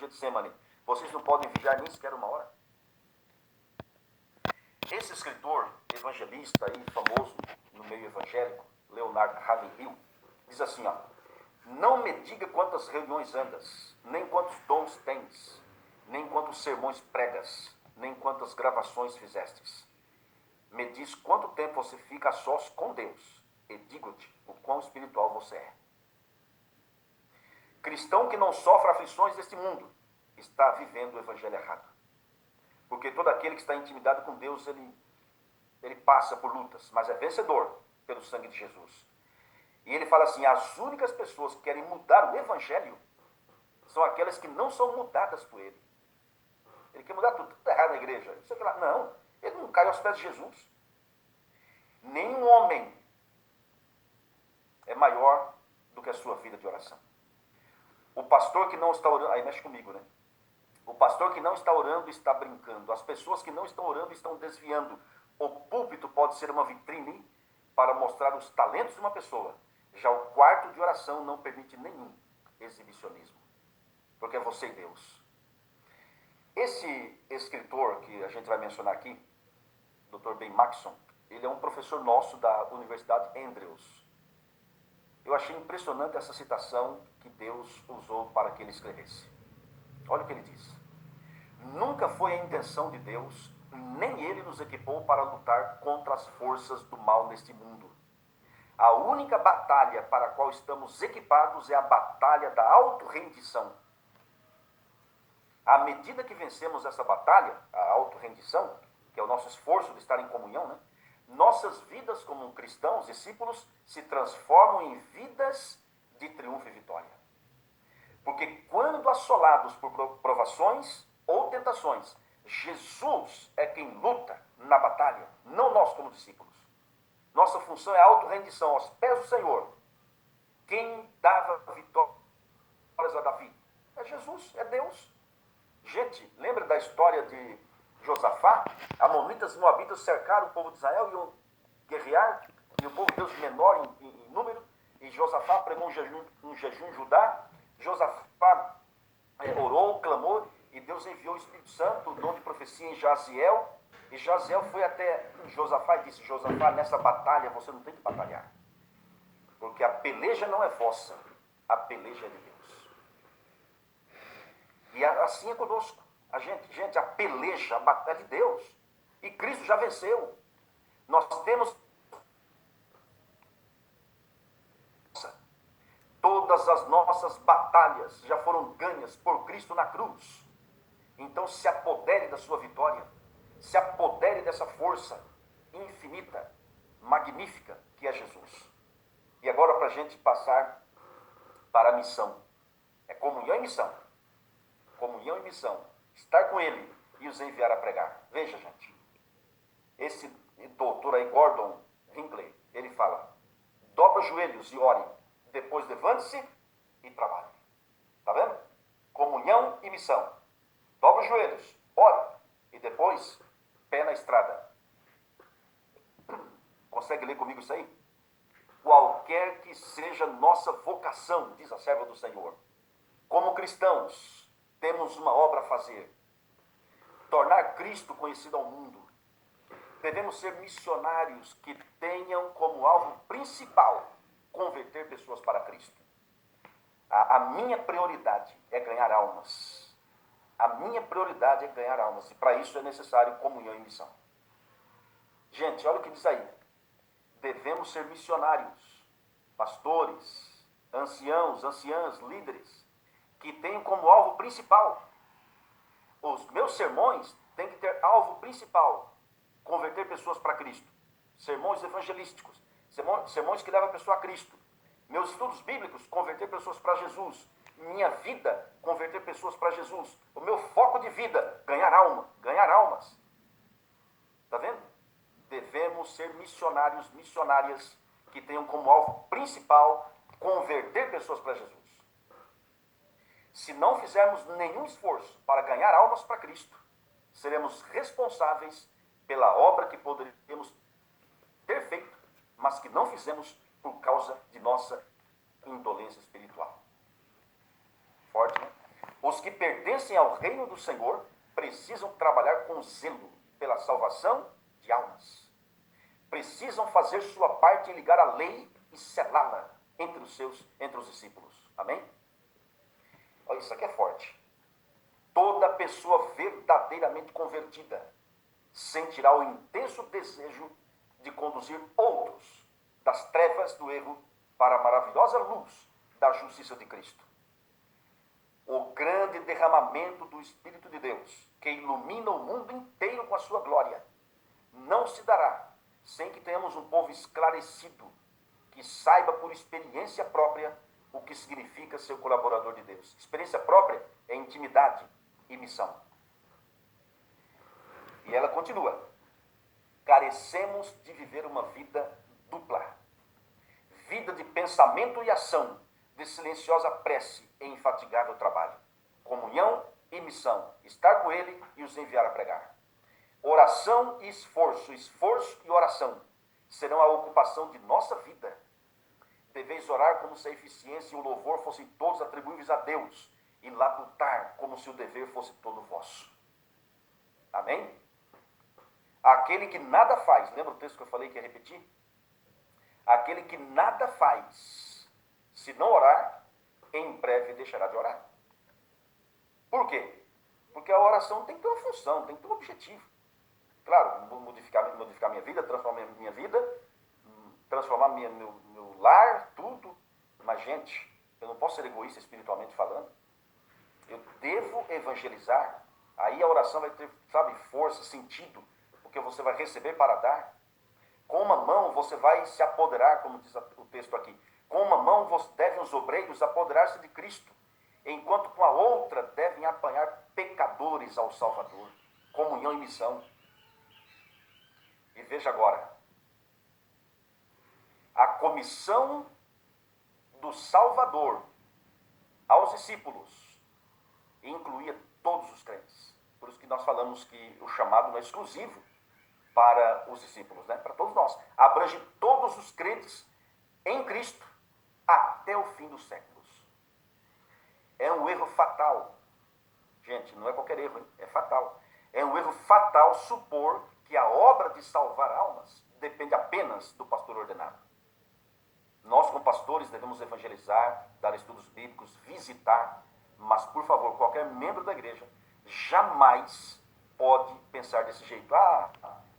Getsemane, vocês não podem vigiar nem sequer uma hora? Esse escritor evangelista aí, famoso no meio evangélico, Leonard Ravenhill, diz assim, ó: não me diga quantas reuniões andas, nem quantos dons tens, nem quantos sermões pregas, nem quantas gravações fizestes. Me diz quanto tempo você fica a sós com Deus, e digo-te o quão espiritual você é. Cristão que não sofre aflições deste mundo está vivendo o evangelho errado. Porque todo aquele que está intimidado com Deus, ele passa por lutas, mas é vencedor pelo sangue de Jesus. E ele fala assim, as únicas pessoas que querem mudar o evangelho são aquelas que não são mudadas por ele. Ele quer mudar tudo errado na igreja. Não, ele não cai aos pés de Jesus. Nenhum homem é maior do que a sua vida de oração. O pastor que não está orando, aí mexe comigo, né? O pastor que não está orando está brincando. As pessoas que não estão orando estão desviando. O púlpito pode ser uma vitrine para mostrar os talentos de uma pessoa. Já o quarto de oração não permite nenhum exibicionismo. Porque é você e Deus. Esse escritor que a gente vai mencionar aqui, Dr. Ben Maxson, ele é um professor nosso da Universidade Andrews. Eu achei impressionante essa citação que Deus usou para que ele escrevesse. Olha o que ele diz. Nunca foi a intenção de Deus, nem ele nos equipou para lutar contra as forças do mal neste mundo. A única batalha para a qual estamos equipados é a batalha da autorrendição. À medida que vencemos essa batalha, a autorrendição, que é o nosso esforço de estar em comunhão, né? Nossas vidas como cristãos, discípulos, se transformam em vidas de triunfo e vitória. Porque quando assolados por provações ou tentações, Jesus é quem luta na batalha, não nós como discípulos. Nossa função é a autorrendição aos pés do Senhor. Quem dava vitórias a Davi? É Jesus, é Deus. Gente, lembra da história de Josafá? Amonitas e moabitas cercaram o povo de Israel e iam guerrear, e o povo de Deus menor em número, e Josafá pregou um jejum em Judá. Josafá orou, clamou, e Deus enviou o Espírito Santo, o dom de profecia em Jaziel, e Jaziel foi até Josafá e disse, Josafá, nessa batalha você não tem que batalhar, porque a peleja não é vossa, a peleja é de Deus. E assim é conosco. Gente, a peleja, a batalha é de Deus, e Cristo já venceu. Nós temos todas as nossas batalhas já foram ganhas por Cristo na cruz. Então se apodere da sua vitória, se apodere dessa força infinita, magnífica que é Jesus. E agora para a gente passar para a missão. É comunhão e missão. Comunhão e missão. Estar com Ele e os enviar a pregar. Veja, gente. Esse doutor aí, Gordon Hinckley, ele fala, dobra os joelhos e ore. Depois levante-se e trabalhe. Está vendo? Comunhão e missão. Dobra os joelhos, ore. E depois, pé na estrada. Consegue ler comigo isso aí? Qualquer que seja nossa vocação, diz a serva do Senhor, como cristãos, temos uma obra a fazer. Tornar Cristo conhecido ao mundo. Devemos ser missionários que tenham como alvo principal converter pessoas para Cristo. A minha prioridade é ganhar almas. A minha prioridade é ganhar almas. E para isso é necessário comunhão e missão. Gente, olha o que diz aí. Devemos ser missionários, pastores, anciãos, anciãs, líderes, que tenham como alvo principal. Os meus sermões têm que ter alvo principal, converter pessoas para Cristo. Sermões evangelísticos, sermões que levam a pessoa a Cristo. Meus estudos bíblicos, converter pessoas para Jesus. Minha vida, converter pessoas para Jesus. O meu foco de vida, ganhar almas. Está vendo? Devemos ser missionários, missionárias, que tenham como alvo principal converter pessoas para Jesus. Se não fizermos nenhum esforço para ganhar almas para Cristo, seremos responsáveis pela obra que poderíamos ter feito, mas que não fizemos por causa de nossa indolência espiritual. Forte, né? Os que pertencem ao reino do Senhor precisam trabalhar com zelo pela salvação de almas. Precisam fazer sua parte em ligar a lei e selá-la entre os discípulos. Amém? Olha, isso aqui é forte. Toda pessoa verdadeiramente convertida sentirá o intenso desejo de conduzir outros das trevas do erro para a maravilhosa luz da justiça de Cristo. O grande derramamento do Espírito de Deus, que ilumina o mundo inteiro com a sua glória, não se dará sem que tenhamos um povo esclarecido, que saiba por experiência própria o que significa ser colaborador de Deus. Experiência própria é intimidade e missão. E ela continua: carecemos de viver uma vida dupla, vida de pensamento e ação, de silenciosa prece e infatigável trabalho, comunhão e missão, estar com Ele e os enviar a pregar. Oração e esforço, esforço e oração serão a ocupação de nossa vida. Deveis orar como se a eficiência e o louvor fossem todos atribuíveis a Deus, e labutar como se o dever fosse todo vosso. Amém? Aquele que nada faz, lembra o texto que eu falei que ia repetir? Aquele que nada faz, se não orar, em breve deixará de orar. Por quê? Porque a oração tem que ter uma função, tem que ter um objetivo. Claro, modificar minha vida, transformar minha vida, transformar meu lar, tudo. Mas, gente, eu não posso ser egoísta espiritualmente falando. Eu devo evangelizar. Aí a oração vai ter, sabe, força, sentido, porque você vai receber para dar. Com uma mão você vai se apoderar, como diz o texto aqui. Com uma mão devem os obreiros apoderar-se de Cristo, enquanto com a outra devem apanhar pecadores ao Salvador. Comunhão e missão. E veja agora, a comissão do Salvador aos discípulos incluía todos os crentes. Por isso que nós falamos que o chamado não é exclusivo para os discípulos, né? Para todos nós. Abrange todos os crentes em Cristo até o fim dos séculos. É um erro fatal. Gente, não é qualquer erro, hein? É fatal. É um erro fatal supor que a obra de salvar almas depende apenas do pastor ordenado. Nós, como pastores, devemos evangelizar, dar estudos bíblicos, visitar, mas, por favor, qualquer membro da igreja jamais pode pensar desse jeito.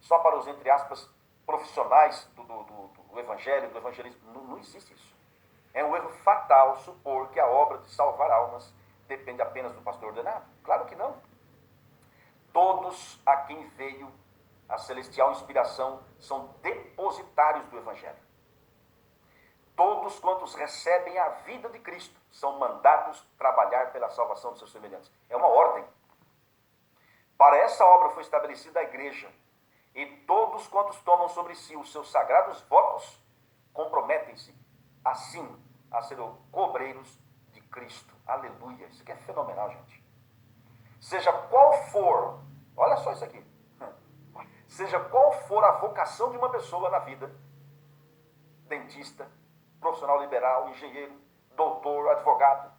Só para os, entre aspas, profissionais do evangelho, do evangelismo. Não existe isso. É um erro fatal supor que a obra de salvar almas depende apenas do pastor ordenado. Claro que não. Todos a quem veio a celestial inspiração são depositários do evangelho. Todos quantos recebem a vida de Cristo são mandados trabalhar pela salvação dos seus semelhantes. É uma ordem. Para essa obra foi estabelecida a igreja, e todos quantos tomam sobre si os seus sagrados votos comprometem-se, assim, a ser cobreiros de Cristo. Aleluia. Isso aqui é fenomenal, gente. Seja qual for, olha só isso aqui, seja qual for a vocação de uma pessoa na vida, dentista, profissional liberal, engenheiro, doutor, advogado,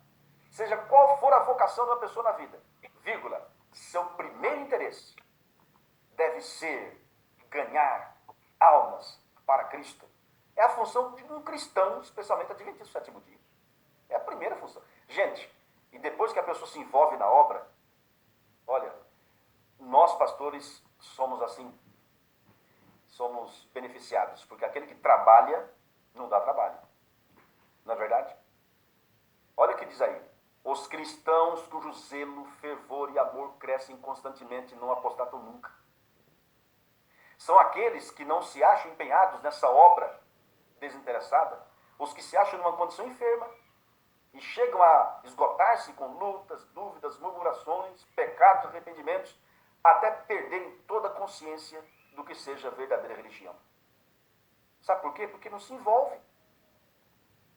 seja qual for a vocação de uma pessoa na vida, vírgula, seu primeiro interesse deve ser ganhar almas para Cristo. É a função de um cristão, especialmente adventista do sétimo dia. É a primeira função. Gente, e depois que a pessoa se envolve na obra, olha, nós pastores somos assim, somos beneficiados, porque aquele que trabalha não dá trabalho. Não é verdade? Olha o que diz aí. Os cristãos cujo zelo, fervor e amor crescem constantemente não apostatam nunca. São aqueles que não se acham empenhados nessa obra desinteressada, os que se acham numa condição enferma e chegam a esgotar-se com lutas, dúvidas, murmurações, pecados, arrependimentos, até perderem toda a consciência do que seja verdadeira religião. Sabe por quê? Porque não se envolve.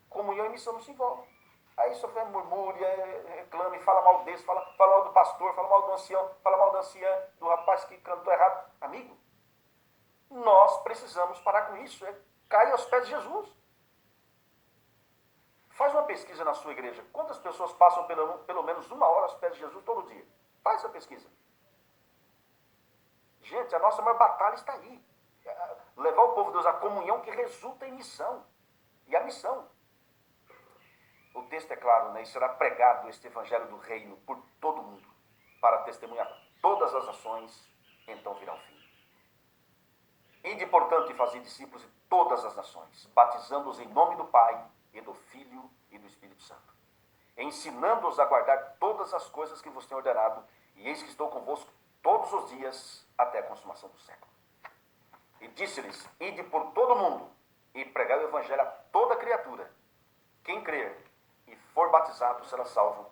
Comunhão e missão não se envolve. Aí só murmura, reclama, fala mal desse, fala mal do pastor, fala mal do ancião, fala mal da anciã, do rapaz que cantou errado. Amigo, nós precisamos parar com isso. Cair aos pés de Jesus. Faz uma pesquisa na sua igreja. Quantas pessoas passam pelo menos 1 hora aos pés de Jesus todo dia? Faz essa pesquisa. Gente, a nossa maior batalha está aí. Levar o povo de Deus à comunhão que resulta em missão. E a missão. O texto é claro, né? E será pregado este evangelho do reino por todo mundo, para testemunhar todas as ações, então virá o fim. Ide, portanto, e fazei discípulos de todas as nações, batizando-os em nome do Pai, e do Filho e do Espírito Santo, ensinando-os a guardar todas as coisas que vos tenho ordenado, e eis que estou convosco todos os dias até a consumação do século. E disse-lhes, ide por todo o mundo, e pregai o evangelho a toda criatura. Quem crer e for batizado será salvo,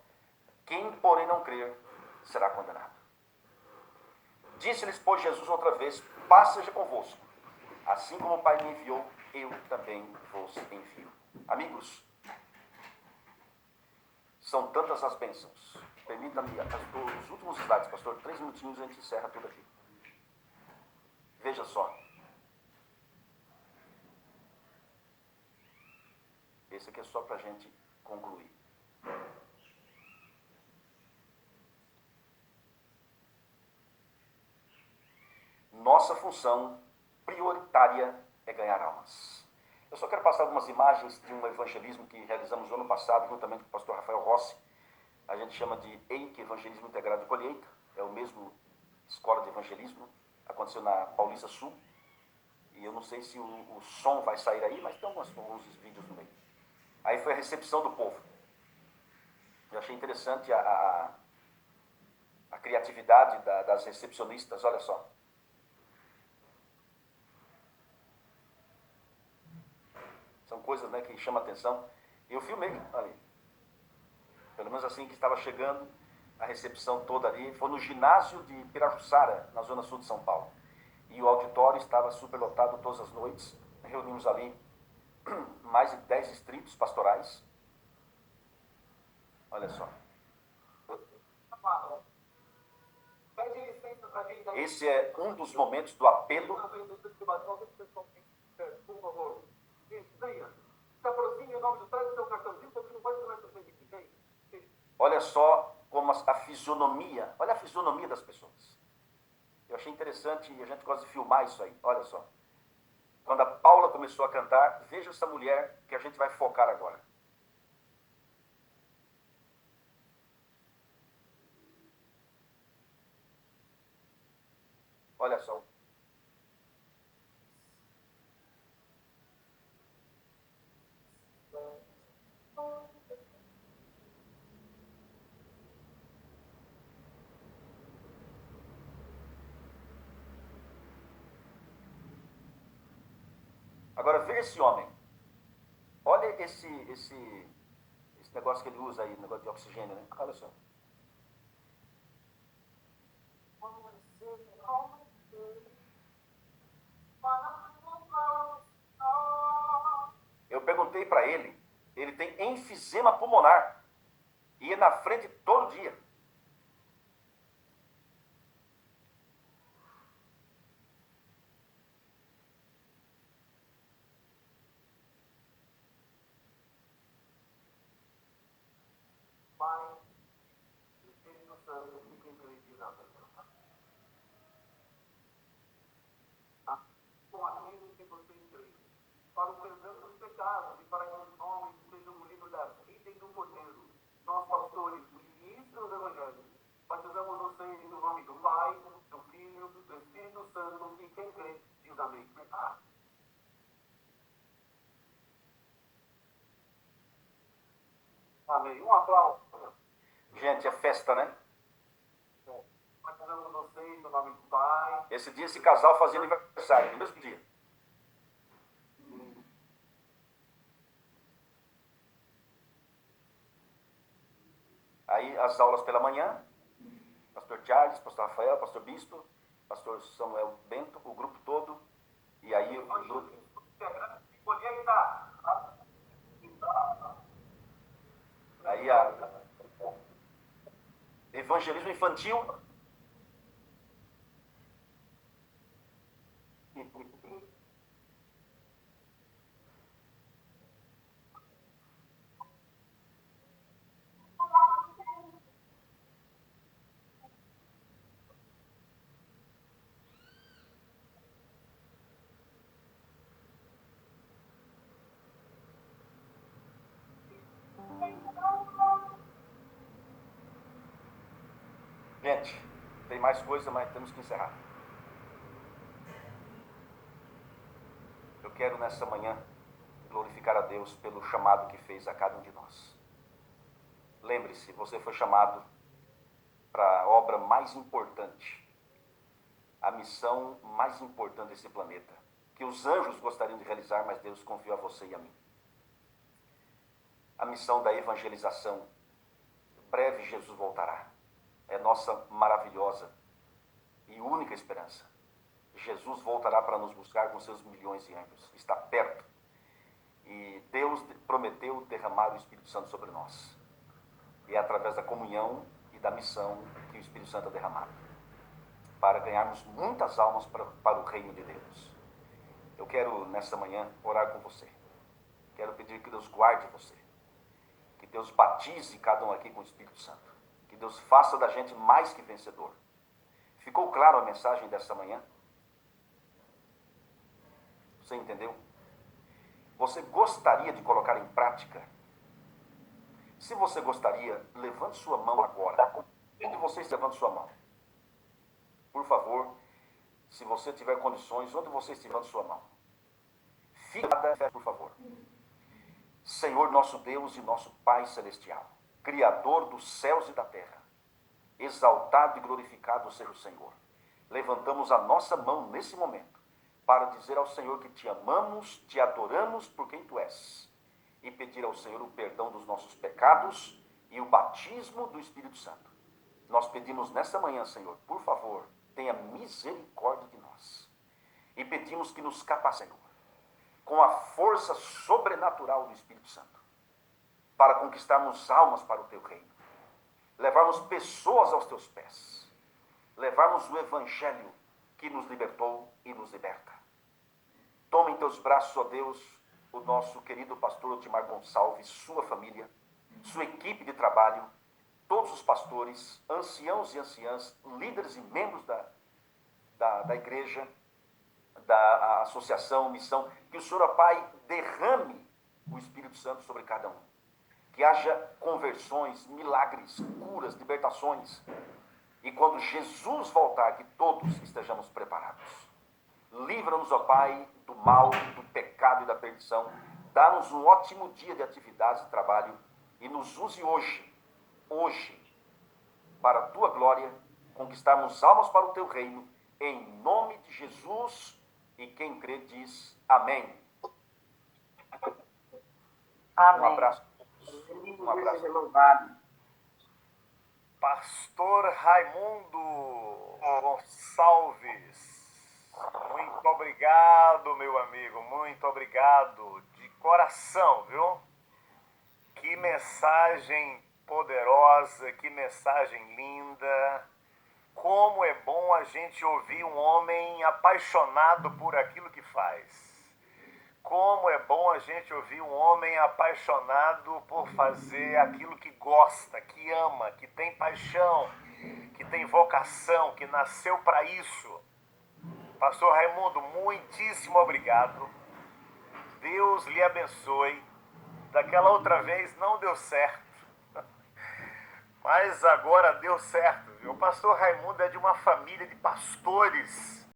quem, porém, não crer será condenado. Disse-lhes, pois, Jesus outra vez, paz seja convosco. Assim como o Pai me enviou, eu também vos envio. Amigos, são tantas as bênçãos. Permita-me os últimos slides, pastor. 3 minutinhos e a gente encerra tudo aqui. Veja só. Esse aqui é só para a gente concluir. Nossa função prioritária é ganhar almas. Eu só quero passar algumas imagens de um evangelismo que realizamos no ano passado, juntamente com o pastor Rafael Rossi. A gente chama de EIC, Evangelismo Integrado de Colheita. É o mesmo escola de evangelismo. Aconteceu na Paulista Sul. E eu não sei se o som vai sair aí, mas tem alguns vídeos no meio. Aí foi a recepção do povo. Eu achei interessante a criatividade das recepcionistas, olha só. São coisas, né, que chamam a atenção. Eu filmei ali. Pelo menos assim que estava chegando, a recepção toda ali. Foi no ginásio de Pirajussara, na zona sul de São Paulo. E o auditório estava superlotado todas as noites. Reunimos ali mais de 10 distritos pastorais. Olha só. Esse é um dos momentos do apelo. Por favor, se aproxime o nome do traz o seu cartãozinho, porque não vai ser mais frente aqui. Olha só como a fisionomia, olha a fisionomia das pessoas. Eu achei interessante e a gente gosta de filmar isso aí. Olha só. Quando a Paula começou a cantar, veja essa mulher que a gente vai focar agora. Olha só. Agora veja esse homem. Olha esse negócio que ele usa aí, negócio de oxigênio, né? Olha só. Eu perguntei para ele tem enfisema pulmonar. Ia na frente todo dia. Pai, Espírito Santo, fiquem credizados. Com aquilo que vocês creem, para o perdão dos pecados e para que os homens sejam no livro da vida e do Cordeiro. Nós, pastores, ministros do Evangelho, batizamos vocês no nome do Pai, do Filho, do Espírito Santo, e quem crê diz amém. Amém. Um aplauso. Gente, é festa, né? Batizamos vocês no nome do Pai. Esse dia, esse casal fazia aniversário, no mesmo dia. Aí, as aulas pela manhã, pastor Charles, pastor Rafael, pastor Bispo, pastor Samuel Bento, o grupo todo. E aí, aí evangelismo infantil. Tem mais coisa, mas temos que encerrar. Eu quero nessa manhã glorificar a Deus pelo chamado que fez a cada um de nós. Lembre-se, você foi chamado para a obra mais importante, a missão mais importante desse planeta, que os anjos gostariam de realizar, mas Deus confiou a você e a mim. A missão da evangelização. Breve Jesus voltará. É nossa maravilhosa e única esperança. Jesus voltará para nos buscar com seus milhões de anjos. Está perto. E Deus prometeu derramar o Espírito Santo sobre nós. E é através da comunhão e da missão que o Espírito Santo é derramado, para ganharmos muitas almas para o reino de Deus. Eu quero, nessa manhã, orar com você. Quero pedir que Deus guarde você. Que Deus batize cada um aqui com o Espírito Santo. Que Deus faça da gente mais que vencedor. Ficou claro a mensagem dessa manhã? Você entendeu? Você gostaria de colocar em prática? Se você gostaria, levante sua mão agora. Onde você está, levante sua mão. Por favor, se você tiver condições, onde você estiver, levante sua mão. Fique de fé, por favor. Senhor nosso Deus e nosso Pai Celestial, Criador dos céus e da terra, exaltado e glorificado seja o Senhor. Levantamos a nossa mão nesse momento para dizer ao Senhor que te amamos, te adoramos por quem tu és e pedir ao Senhor o perdão dos nossos pecados e o batismo do Espírito Santo. Nós pedimos nessa manhã, Senhor, por favor, tenha misericórdia de nós e pedimos que nos capacite, Senhor, com a força sobrenatural do Espírito Santo, para conquistarmos almas para o teu reino, levarmos pessoas aos teus pés, levarmos o Evangelho que nos libertou e nos liberta. Toma em teus braços, ó Deus, o nosso querido pastor Otimar Gonçalves, sua família, sua equipe de trabalho, todos os pastores, anciãos e anciãs, líderes e membros da igreja, da associação, missão, que o Senhor, ó Pai, derrame o Espírito Santo sobre cada um. Que haja conversões, milagres, curas, libertações. E quando Jesus voltar, que todos estejamos preparados. Livra-nos, ó Pai, do mal, do pecado e da perdição. Dá-nos um ótimo dia de atividades e trabalho. E nos use hoje, para a Tua glória, conquistarmos almas para o Teu reino. Em nome de Jesus. E quem crê diz amém. Amém. Um abraço. Um abraço. Pastor Raimundo Gonçalves, muito obrigado, meu amigo, muito obrigado, de coração, viu? Que mensagem poderosa, que mensagem linda. Como é bom a gente ouvir um homem apaixonado por aquilo que faz. Como é bom a gente ouvir um homem apaixonado por fazer aquilo que gosta, que ama, que tem paixão, que tem vocação, que nasceu para isso. Pastor Raimundo, muitíssimo obrigado. Deus lhe abençoe. Daquela outra vez não deu certo, mas agora deu certo. O pastor Raimundo é de uma família de pastores